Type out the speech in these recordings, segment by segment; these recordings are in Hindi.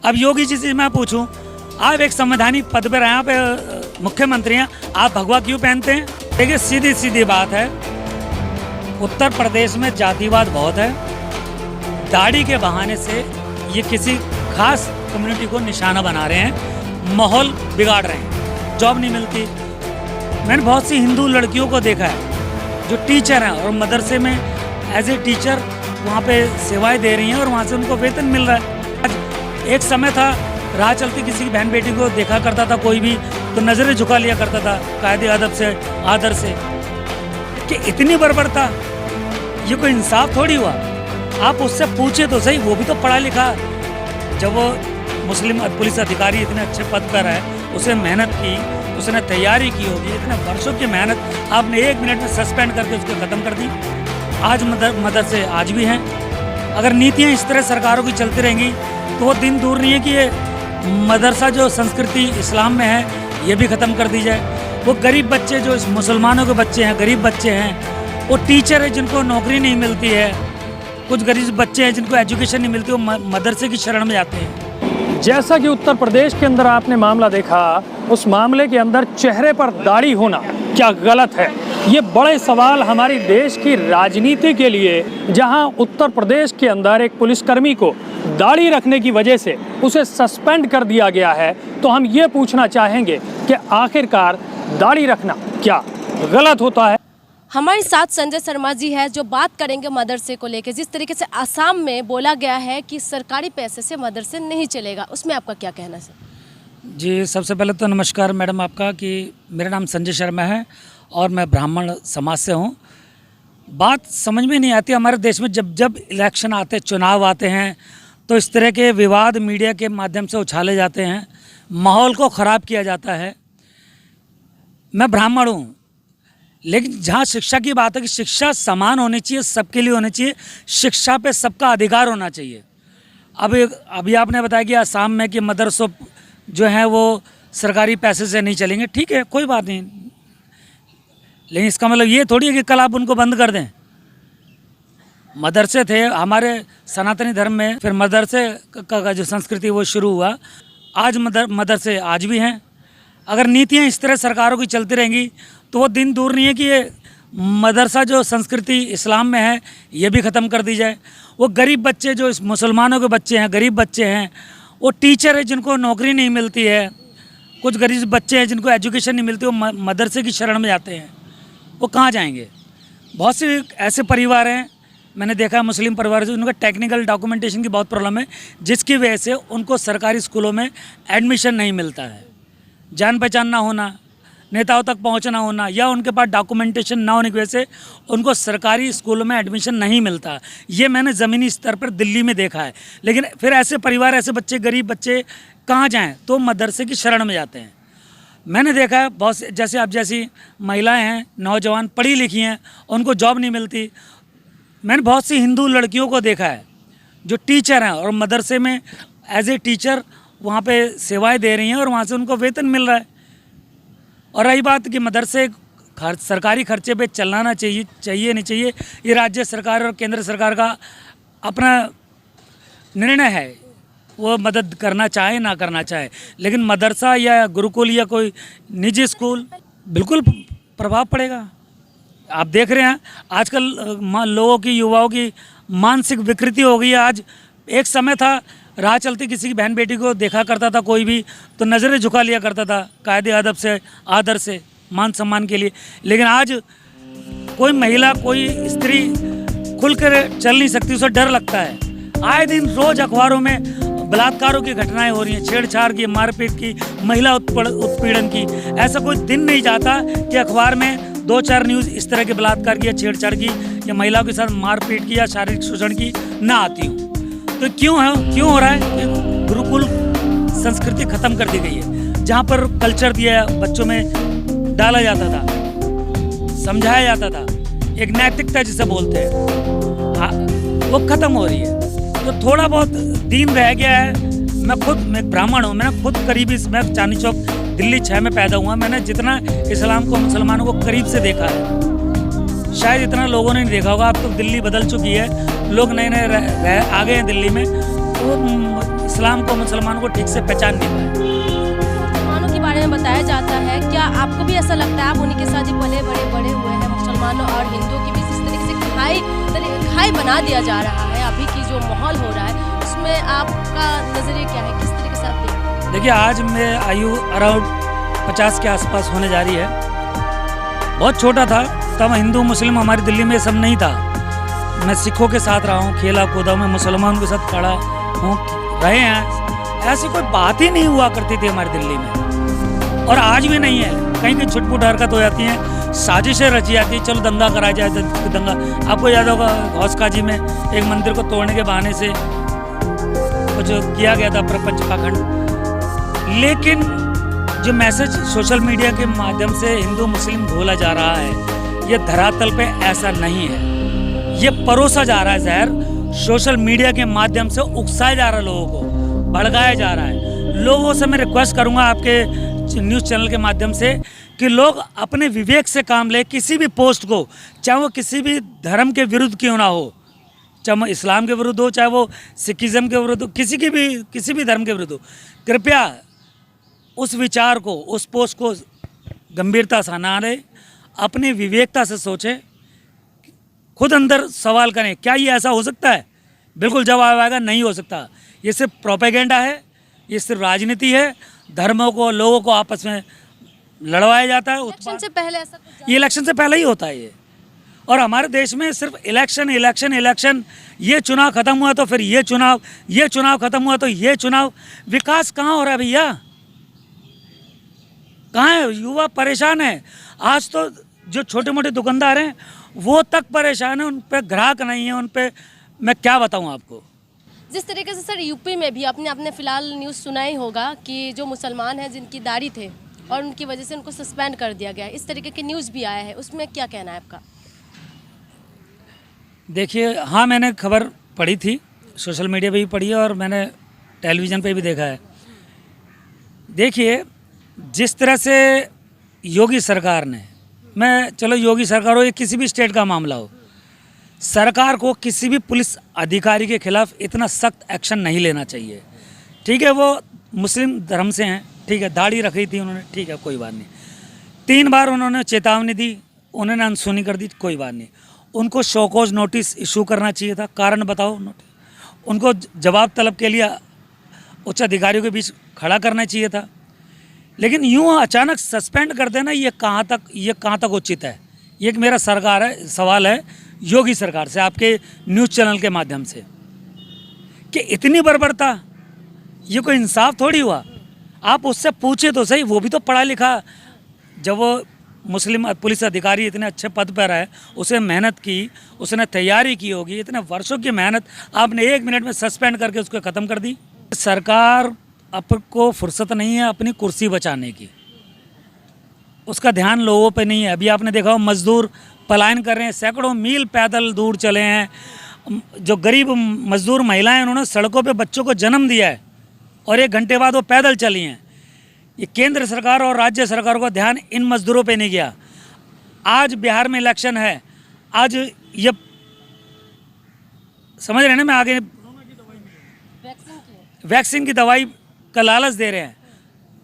अब योगी जी से मैं पूछूं, आप एक संवैधानिक पद पर यहाँ पे मुख्यमंत्री हैं, आप भगवा क्यों पहनते हैं? देखिए सीधी सीधी बात है, उत्तर प्रदेश में जातिवाद बहुत है। दाढ़ी के बहाने से ये किसी खास कम्युनिटी को निशाना बना रहे हैं, माहौल बिगाड़ रहे हैं, जॉब नहीं मिलती। मैंने बहुत सी हिंदू लड़कियों को देखा है जो टीचर हैं और मदरसे में एज ए टीचर वहाँ पे सेवाएं दे रही हैं और वहाँ से उनको वेतन मिल रहा है। आज एक समय था, राह चलती किसी की बहन बेटी को देखा करता था कोई भी तो नज़रें झुका लिया करता था कायदे अदब से, आदर से, कि इतनी बर्बरता, ये कोई इंसाफ थोड़ी हुआ। आप उससे पूछे तो सही, वो भी तो पढ़ा लिखा। जब वो मुस्लिम पुलिस अधिकारी इतने अच्छे पद पर है, उसे मेहनत की, उसने तैयारी की होगी, इतने वर्षों की मेहनत आपने 1 मिनट में सस्पेंड करके उसको ख़त्म कर दी। आज मदरसे आज भी हैं। अगर नीतियाँ इस तरह सरकारों की चलती रहेंगी तो वो दिन दूर नहीं है कि ये मदरसा जो संस्कृति इस्लाम में है ये भी ख़त्म कर दी जाए। वो गरीब बच्चे जो इस मुसलमानों के बच्चे हैं, गरीब बच्चे हैं, वो टीचर है जिनको नौकरी नहीं मिलती है, कुछ गरीब बच्चे हैं जिनको एजुकेशन नहीं मिलती, वो मदरसे की शरण में जाते हैं। जैसा कि उत्तर प्रदेश के अंदर आपने मामला देखा, उस मामले के अंदर चेहरे पर दाढ़ी होना क्या गलत है? ये बड़े सवाल हमारी देश की राजनीति के लिए, जहां उत्तर प्रदेश के अंदर एक पुलिसकर्मी को दाढ़ी रखने की वजह से उसे सस्पेंड कर दिया गया है, तो हम ये पूछना चाहेंगे कि आखिरकार दाढ़ी रखना क्या गलत होता है? हमारे साथ संजय शर्मा जी है जो बात करेंगे मदरसे को लेकर। जिस तरीके से आसाम में बोला गया है कि सरकारी पैसे से मदरसे नहीं चलेगा, उसमें आपका क्या कहना है? जी, सबसे पहले तो नमस्कार मैडम आपका, कि मेरा नाम संजय शर्मा है और मैं ब्राह्मण समाज से हूँ। बात समझ में नहीं आती हमारे देश में, जब जब इलेक्शन आते, चुनाव आते हैं, तो इस तरह के विवाद मीडिया के माध्यम से उछाले जाते हैं, माहौल को ख़राब किया जाता है। मैं ब्राह्मण हूँ, लेकिन जहाँ शिक्षा की बात है कि शिक्षा समान होनी चाहिए, सबके लिए होनी चाहिए, शिक्षा पे सबका अधिकार होना चाहिए। अभी आपने बताया कि आसाम में कि मदरसों जो हैं वो सरकारी पैसे से नहीं चलेंगे, ठीक है, कोई बात नहीं, लेकिन इसका मतलब ये थोड़ी है कि कल आप उनको बंद कर दें। मदरसे थे हमारे सनातनी धर्म में, फिर मदरसे का जो संस्कृति वो शुरू हुआ। आज मदरसे आज भी हैं। अगर नीतियाँ इस तरह सरकारों की चलती रहेंगी तो वो दिन दूर नहीं है कि ये मदरसा जो संस्कृति इस्लाम में है ये भी ख़त्म कर दी जाए। वो गरीब बच्चे जो इस मुसलमानों के बच्चे हैं, गरीब बच्चे हैं, वो टीचर है जिनको नौकरी नहीं मिलती है, कुछ गरीब बच्चे हैं जिनको एजुकेशन नहीं मिलती, वो मदरसे की शरण में जाते हैं। वो कहाँ जाएंगे? बहुत से ऐसे परिवार हैं, मैंने देखा मुस्लिम परिवार जो उनका टेक्निकल डॉक्यूमेंटेशन की बहुत प्रॉब्लम है, जिसकी वजह से उनको सरकारी स्कूलों में एडमिशन नहीं मिलता है। जान पहचान ना होना, नेताओं तक पहुंचना होना, या उनके पास डॉक्यूमेंटेशन ना होने की वजह से उनको सरकारी स्कूलों में एडमिशन नहीं मिलता। ये मैंने ज़मीनी स्तर पर दिल्ली में देखा है। लेकिन फिर ऐसे परिवार, ऐसे बच्चे, गरीब बच्चे कहाँ जाएं? तो मदरसे की शरण में जाते हैं। मैंने देखा है बहुत से, जैसे आप जैसी महिलाएं हैं, नौजवान पढ़ी लिखी हैं, उनको जॉब नहीं मिलती। मैंने बहुत सी हिंदू लड़कियों को देखा है जो टीचर हैं और मदरसे में एज ए टीचर वहाँ पे सेवाएं दे रही हैं और वहाँ से उनको वेतन मिल रहा है। और रही बात कि मदरसे सरकारी खर्चे पे चलाना चाहिए नहीं चाहिए, ये राज्य सरकार और केंद्र सरकार का अपना निर्णय है, वो मदद करना चाहे ना करना चाहे। लेकिन मदरसा या गुरुकुल या कोई निजी स्कूल, बिल्कुल प्रभाव पड़ेगा। आप देख रहे हैं आजकल लोगों की, युवाओं की मानसिक विकृति हो गई है। आज एक समय था, राह चलती किसी की बहन बेटी को देखा करता था कोई भी तो नज़रें झुका लिया करता था कायदे अदब से, आदर से, मान सम्मान के लिए। लेकिन आज कोई महिला, कोई स्त्री खुलकर चल नहीं सकती, उसे डर लगता है। आए दिन रोज़ अखबारों में बलात्कारों की घटनाएं हो रही हैं, छेड़छाड़ की, मारपीट की, महिला उत्पीड़न की। ऐसा कोई दिन नहीं जाता कि अखबार में 2-4 न्यूज़ इस तरह के बलात्कार की या छेड़छाड़ की या महिलाओं के साथ मारपीट की या शारीरिक शोषण की ना आती हूँ। तो क्यों हो रहा है कि गुरुकुल संस्कृति ख़त्म कर दी गई है, जहाँ पर कल्चर दिया बच्चों में डाला जाता था, समझाया जाता था, एक नैतिकता जिसे बोलते हैं, वो ख़त्म हो रही है। तो थोड़ा बहुत दीन रह गया है। मैं ब्राह्मण हूँ, मैं खुद करीबी, मैं चांदनी चौक दिल्ली 6 में पैदा हुआ। मैंने जितना इस्लाम को, मुसलमानों को करीब से देखा है, शायद इतना लोगों ने नहीं देखा होगा। अब तो दिल्ली बदल चुकी है, लोग नए नए आ गए हैं दिल्ली में। तो इस्लाम को मुसलमानों को ठीक से पहचान नहीं पाए। मुसलमानों के बारे में बताया जाता है, क्या आपको भी ऐसा लगता है, आप उन्हीं के साथ ही पले बड़े हुए हैं, मुसलमानों और हिंदुओं के बीच इस तरीके से खाई बना दिया जा रहा है, अभी की जो माहौल हो रहा है उसमें आपका नजरिया क्या है, किस तरीके से आप देखते हैं? देखिए, आज मैं आयु अराउंड 50 के आसपास होने जा रही है। बहुत छोटा था तब हिंदू मुस्लिम हमारी दिल्ली में सब नहीं था। मैं सिखों के साथ रहा हूँ, खेला कूदा, मैं मुसलमानों के साथ खड़ा हूँ, रहे हैं। ऐसी कोई बात ही नहीं हुआ करती थी हमारी दिल्ली में, और आज भी नहीं है। कहीं कहीं छुटपुट हरकत हो जाती हैं, साजिशें रची जाती हैं, चलो दंगा कराया जाए, दंगा। आपको याद होगा हौसकाजी में एक मंदिर को तोड़ने के बहाने से कुछ किया गया था, प्रपंच पाखंड। लेकिन जो मैसेज सोशल मीडिया के माध्यम से हिंदू मुस्लिम भूला जा रहा है, ये धरातल पे ऐसा नहीं है। ये परोसा जा रहा है जहर, सोशल मीडिया के माध्यम से उकसाया जा रहा है, लोगों को भड़काया जा रहा है। लोगों से मैं रिक्वेस्ट करूंगा आपके न्यूज़ चैनल के माध्यम से कि लोग अपने विवेक से काम ले। किसी भी पोस्ट को, चाहे वो किसी भी धर्म के विरुद्ध क्यों ना हो, चाहे वो इस्लाम के विरुद्ध हो, चाहे वो सिखिज़म के विरुद्ध हो, किसी भी धर्म के विरुद्ध हो, कृपया उस विचार को, उस पोस्ट को गंभीरता से ना ले, अपनी विवेकता से सोचें, खुद अंदर सवाल करें, क्या ये ऐसा हो सकता है? बिल्कुल जवाब आएगा, नहीं हो सकता। ये सिर्फ प्रोपेगेंडा है, ये सिर्फ राजनीति है। धर्मों को, लोगों को आपस में लड़वाया जाता है। इलेक्शन से पहले ऐसा कुछ ये इलेक्शन से पहले ही होता है ये। और हमारे देश में सिर्फ इलेक्शन, ये चुनाव खत्म हुआ तो फिर ये चुनाव खत्म हुआ तो ये चुनाव। विकास कहाँ हो रहा है भैया? कहाँ है? युवा परेशान है। आज तो जो छोटे मोटे दुकानदार हैं वो तक परेशान है, उन पे ग्राहक नहीं है, उन पे मैं क्या बताऊं आपको। जिस तरीके से सर यूपी में भी आपने फिलहाल न्यूज़ सुना ही होगा कि जो मुसलमान हैं जिनकी दाढ़ी थे और उनकी वजह से उनको सस्पेंड कर दिया गया, इस तरीके की न्यूज़ भी आया है, उसमें क्या कहना है आपका? देखिए, हाँ, मैंने खबर पढ़ी थी, सोशल मीडिया पे भी पढ़ी है और मैंने टेलीविज़न पे भी देखा है। देखिए, जिस तरह से योगी सरकार ने, मैं चलो योगी सरकार हो या किसी भी स्टेट का मामला हो, सरकार को किसी भी पुलिस अधिकारी के खिलाफ इतना सख्त एक्शन नहीं लेना चाहिए। ठीक है, वो मुस्लिम धर्म से हैं, ठीक है, दाढ़ी रखी थी उन्होंने, ठीक है, कोई बात नहीं। 3 बार उन्होंने चेतावनी दी, उन्होंने अनसुनी कर दी, कोई बात नहीं। उनको शोकॉज नोटिस इशू करना चाहिए था, कारण बताओ नोटिस। उनको जवाब तलब के लिए उच्च अधिकारियों के बीच खड़ा करना चाहिए था। लेकिन यूँ अचानक सस्पेंड कर देना, ये कहाँ तक उचित है? ये एक मेरा सवाल है योगी सरकार से, आपके न्यूज़ चैनल के माध्यम से, कि इतनी बर्बरता, ये कोई इंसाफ थोड़ी हुआ। आप उससे पूछे तो सही, वो भी तो पढ़ा लिखा। जब वो मुस्लिम पुलिस अधिकारी इतने अच्छे पद पर है, उसे मेहनत की, उसने तैयारी की होगी, इतने वर्षों की मेहनत आपने 1 मिनट में सस्पेंड करके उसको ख़त्म कर दी। सरकार आपको फुर्सत नहीं है अपनी कुर्सी बचाने की, उसका ध्यान लोगों पे नहीं है। अभी आपने देखा हो मजदूर पलायन कर रहे हैं, सैकड़ों मील पैदल दूर चले हैं। जो गरीब मजदूर महिलाएं, उन्होंने सड़कों पे बच्चों को जन्म दिया है और 1 घंटे बाद वो पैदल चली हैं। ये केंद्र सरकार और राज्य सरकारों का ध्यान इन मजदूरों पे नहीं गया। आज बिहार में इलेक्शन है, आज ये समझ रहे हैं ना, मैं आगे वैक्सीन की दवाई का लालच दे रहे हैं।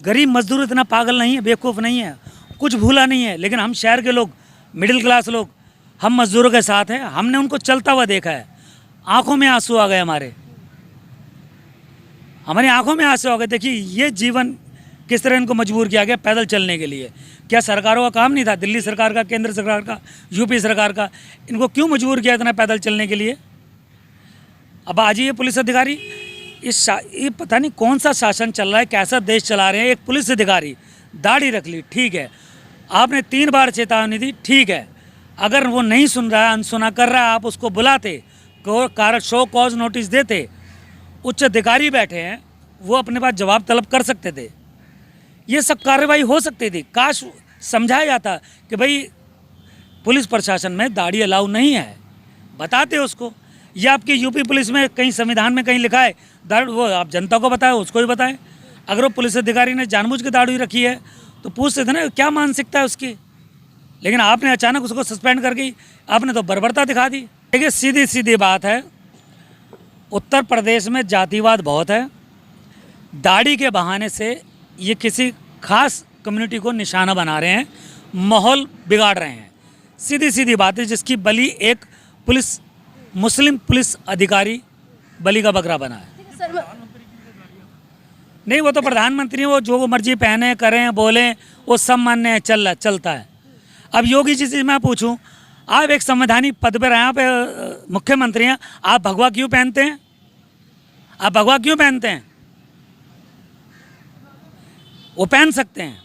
गरीब मजदूर इतना पागल नहीं है, बेवकूफ़ नहीं है, कुछ भूला नहीं है। लेकिन हम शहर के लोग, मिडिल क्लास लोग, हम मजदूरों के साथ हैं। हमने उनको चलता हुआ देखा है, आंखों में आंसू आ गए, हमारी आंखों में आंसू आ गए। देखिए, ये जीवन किस तरह इनको मजबूर किया गया पैदल चलने के लिए। क्या सरकारों का काम नहीं था? दिल्ली सरकार का, केंद्र सरकार का, यूपी सरकार का, इनको क्यों मजबूर किया इतना पैदल चलने के लिए? अब आज ये पुलिस अधिकारी, ये पता नहीं कौन सा शासन चल रहा है, कैसा देश चला रहे हैं। एक पुलिस अधिकारी दाढ़ी रख ली, ठीक है, आपने 3 बार चेतावनी दी, ठीक है, अगर वो नहीं सुन रहा है, अनसुना कर रहा है, आप उसको बुलाते, कारण शो कॉज नोटिस देते। उच्च अधिकारी बैठे हैं, वो अपने पास जवाब तलब कर सकते थे, ये सब कार्रवाई हो सकती थी। काश समझाया जाता कि भाई पुलिस प्रशासन में दाढ़ी अलाउ नहीं है, बताते उसको। या आपकी यूपी पुलिस में कहीं संविधान में कहीं लिखा है दाढ़ी, वो आप जनता को बताएं, उसको भी बताएं। अगर वो पुलिस अधिकारी ने जानबूझ के दाढ़ी रखी है तो पूछते थे ना क्या मानसिकता है उसकी। लेकिन आपने अचानक उसको सस्पेंड करके आपने तो बर्बरता दिखा दी। देखिए, सीधी सीधी बात है, उत्तर प्रदेश में जातिवाद बहुत है दाढ़ी के बहाने से ये किसी खास कम्युनिटी को निशाना बना रहे हैं, माहौल बिगाड़ रहे हैं। सीधी सीधी बात है, जिसकी बलि एक पुलिस, मुस्लिम पुलिस अधिकारी बलि का बकरा बना है। सर नहीं, वो तो प्रधानमंत्री हैं, वो जो मर्जी पहने, करें, बोलें, वो सब मान्य है, चलता है। अब योगी जी से मैं पूछूं, आप एक संवैधानिक पद पर हैं, आप मुख्यमंत्री हैं, आप भगवा क्यों पहनते हैं? आप भगवा क्यों पहनते हैं? वो पहन सकते हैं,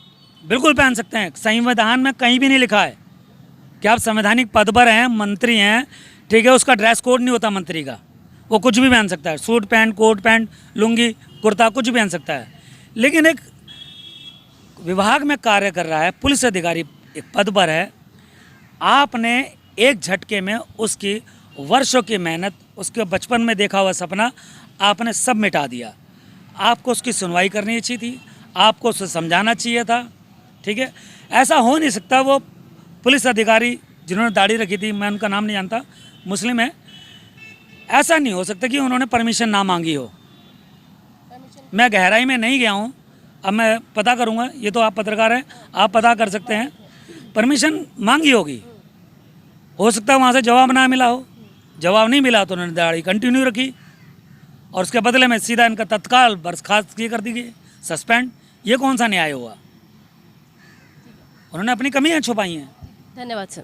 बिल्कुल पहन सकते हैं। संविधान में कहीं भी नहीं लिखा है कि आप संवैधानिक पद पर हैं, मंत्री हैं, ठीक है, उसका ड्रेस कोड नहीं होता मंत्री का, वो कुछ भी पहन सकता है, suit pant, coat pant, lungi, kurta, कुछ भी पहन सकता है। लेकिन एक विभाग में कार्य कर रहा है, पुलिस अधिकारी एक पद पर है, आपने एक झटके में उसकी वर्षों की मेहनत, उसके बचपन में देखा हुआ सपना आपने सब मिटा दिया। आपको उसकी सुनवाई करनी चाहिए थी, आपको उसे समझाना चाहिए था, ठीक है। ऐसा हो नहीं सकता। वो पुलिस अधिकारी जिन्होंने दाढ़ी रखी थी, मैं उनका नाम नहीं जानता, मुस्लिम है, ऐसा नहीं हो सकता कि उन्होंने परमिशन ना मांगी हो। मैं गहराई में नहीं गया हूँ, अब मैं पता करूँगा, ये तो आप पत्रकार हैं, आप पता कर सकते हैं, परमिशन मांगी होगी, हो सकता है वहाँ से जवाब ना मिला हो। जवाब नहीं मिला तो उन्होंने दाढ़ी कंटिन्यू रखी और उसके बदले में सीधा इनका तत्काल बर्खास्त कर दी गई, सस्पेंड। ये कौन सा न्याय हुआ? उन्होंने अपनी कमियाँ छुपाई हैं। धन्यवाद सर।